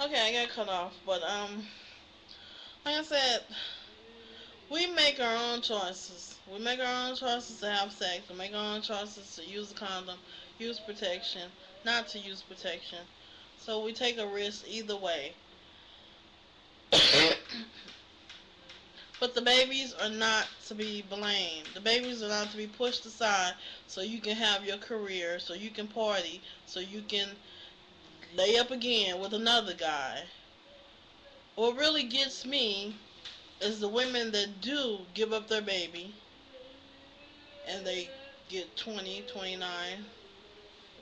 Okay, I got cut off, but like I said, we make our own choices. We make our own choices to have sex. We make our own choices to use a condom, use protection, not to use protection. So we take a risk either way. But the babies are not to be blamed. The babies are not to be pushed aside so you can have your career, so you can party, so you can lay up again with another guy. What really gets me is the women that do give up their baby and they get 20, 29,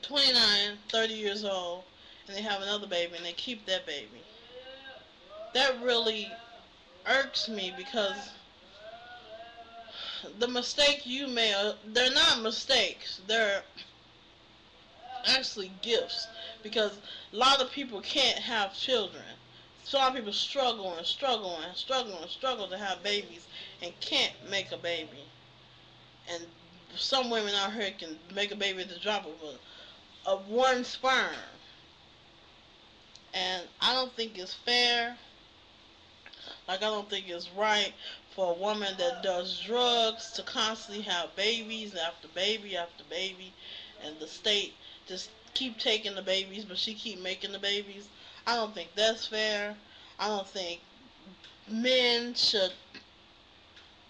29, 30 years old and they have another baby and they keep that baby. That really irks me because the mistake you made, they're not mistakes, they're actually gifts because a lot of people can't have children. So a lot of people struggle and struggle and struggle and struggle to have babies and can't make a baby. And some women out here can make a baby at the drop of one sperm. And I don't think it's fair. Like, I don't think it's right for a woman that does drugs to constantly have babies after baby after baby, and the state just keep taking the babies, but she keep making the babies. I don't think that's fair. I don't think men should.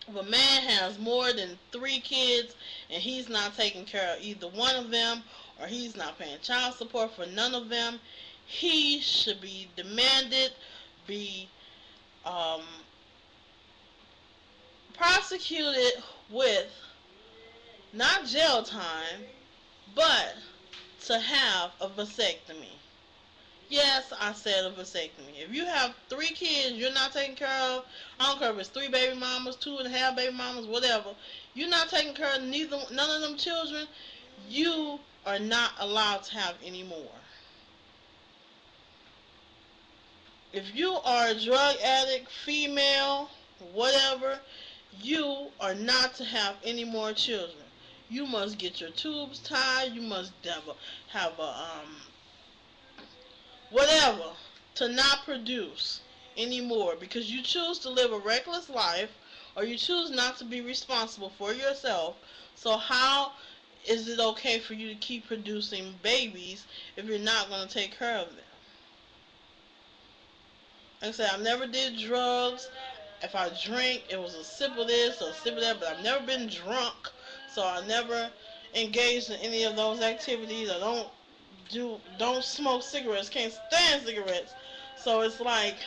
If a man has more than 3 kids and he's not taking care of either one of them, or he's not paying child support for none of them, he should be demanded, be um, prosecuted with not jail time, but to have a vasectomy. Yes, I said a vasectomy. If you have 3 kids you're not taking care of, I don't care if it's 3 baby mamas, 2.5 baby mamas, whatever, you're not taking care of none of them children, you are not allowed to have any more. If you are a drug addict, female, whatever, you are not to have any more children. You must get your tubes tied. You must have a whatever to not produce anymore because you choose to live a reckless life or you choose not to be responsible for yourself. So how is it okay for you to keep producing babies if you're not going to take care of them? Like I said, I never did drugs. If I drink, it was a sip of this or a sip of that, but I've never been drunk, so I never engaged in any of those activities. I don't smoke cigarettes, can't stand cigarettes. So it's like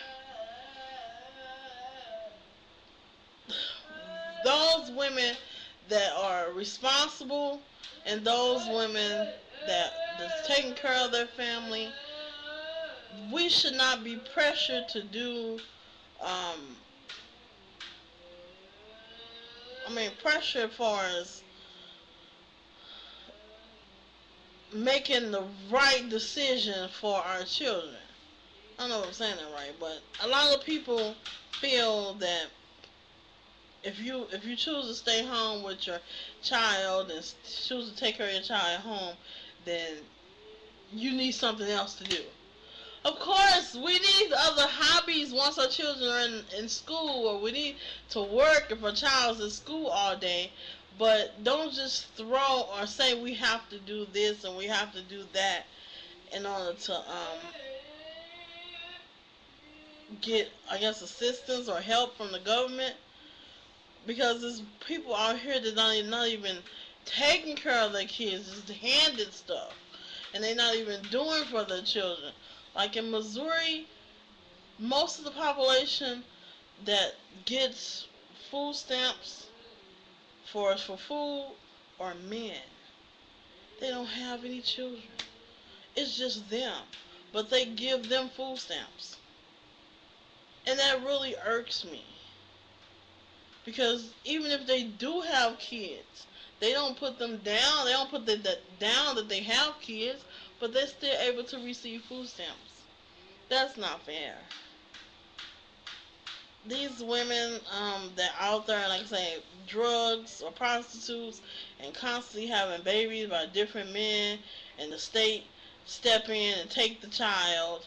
those women that are responsible and those women that's taking care of their family, we should not be pressured to do um, pressure as far as making the right decision for our children. I don't know if I'm saying that right, but a lot of people feel that if you choose to stay home with your child and choose to take care of your child at home, then you need something else to do. Of course, we need other hobbies once our children are in school, or we need to work if our child's in school all day. But don't just throw or say we have to do this and we have to do that in order to get, I guess, assistance or help from the government. Because there's people out here that not even taking care of their kids, just handed stuff. And they're not even doing for their children. Like in Missouri, most of the population that gets food stamps for food are men. They don't have any children. It's just them. But they give them food stamps. And that really irks me. Because even if they do have kids, they don't put them down. They don't put that down that they have kids, but they're still able to receive food stamps. That's not fair. These women that out there, like I say, drugs or prostitutes and constantly having babies by different men, and the state step in and take the child,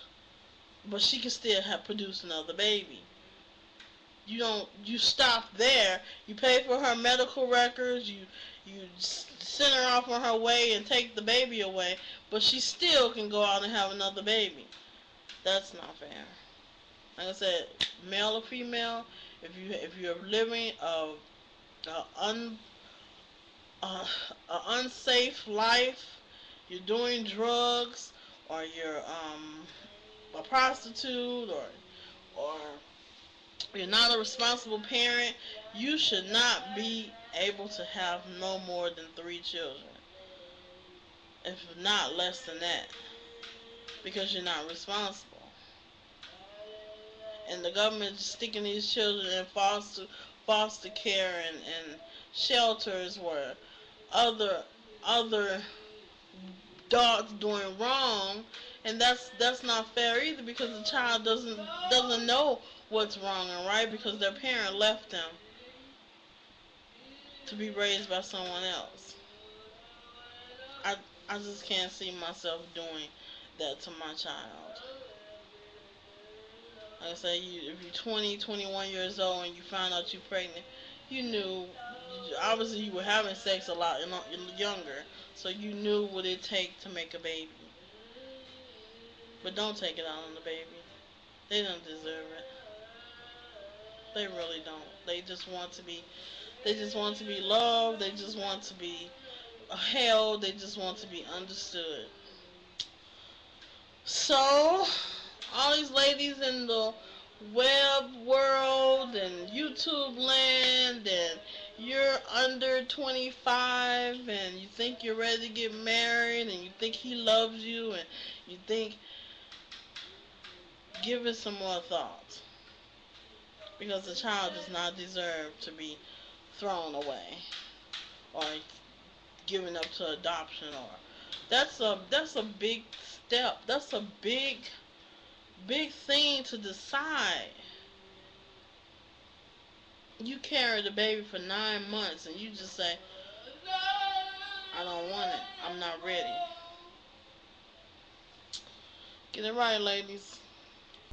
but she can still have produce another baby. You stop there. You pay for her medical records. You send her off on her way and take the baby away, but she still can go out and have another baby. That's not fair. Like I said, male or female, if you're living a un a, a unsafe life, you're doing drugs, or you're a prostitute, or you're not a responsible parent, you should not be able to have no more than 3 children, if not less than that, because you're not responsible. And the government is sticking these children in foster care and shelters where other adults doing wrong, and that's not fair either, because the child doesn't know what's wrong and right, because their parent left them to be raised by someone else. I I just can't see myself doing that to my child. Like I say, if you're 20, 21 years old and you find out you're pregnant, you knew, obviously you were having sex a lot younger, so you knew what it take to make a baby. But don't take it out on the baby. They don't deserve it. They really don't. They just want to be loved. They just want to be held. They just want to be understood. So, all these ladies in the web world and YouTube land, and you're under 25 and you think you're ready to get married and you think he loves you and you think, give it some more thought, because the child does not deserve to be thrown away or given up to adoption. Or that's a big step. That's a big thing to decide. You carry the baby for 9 months and you just say, I don't want it, I'm not ready. Get it right, ladies.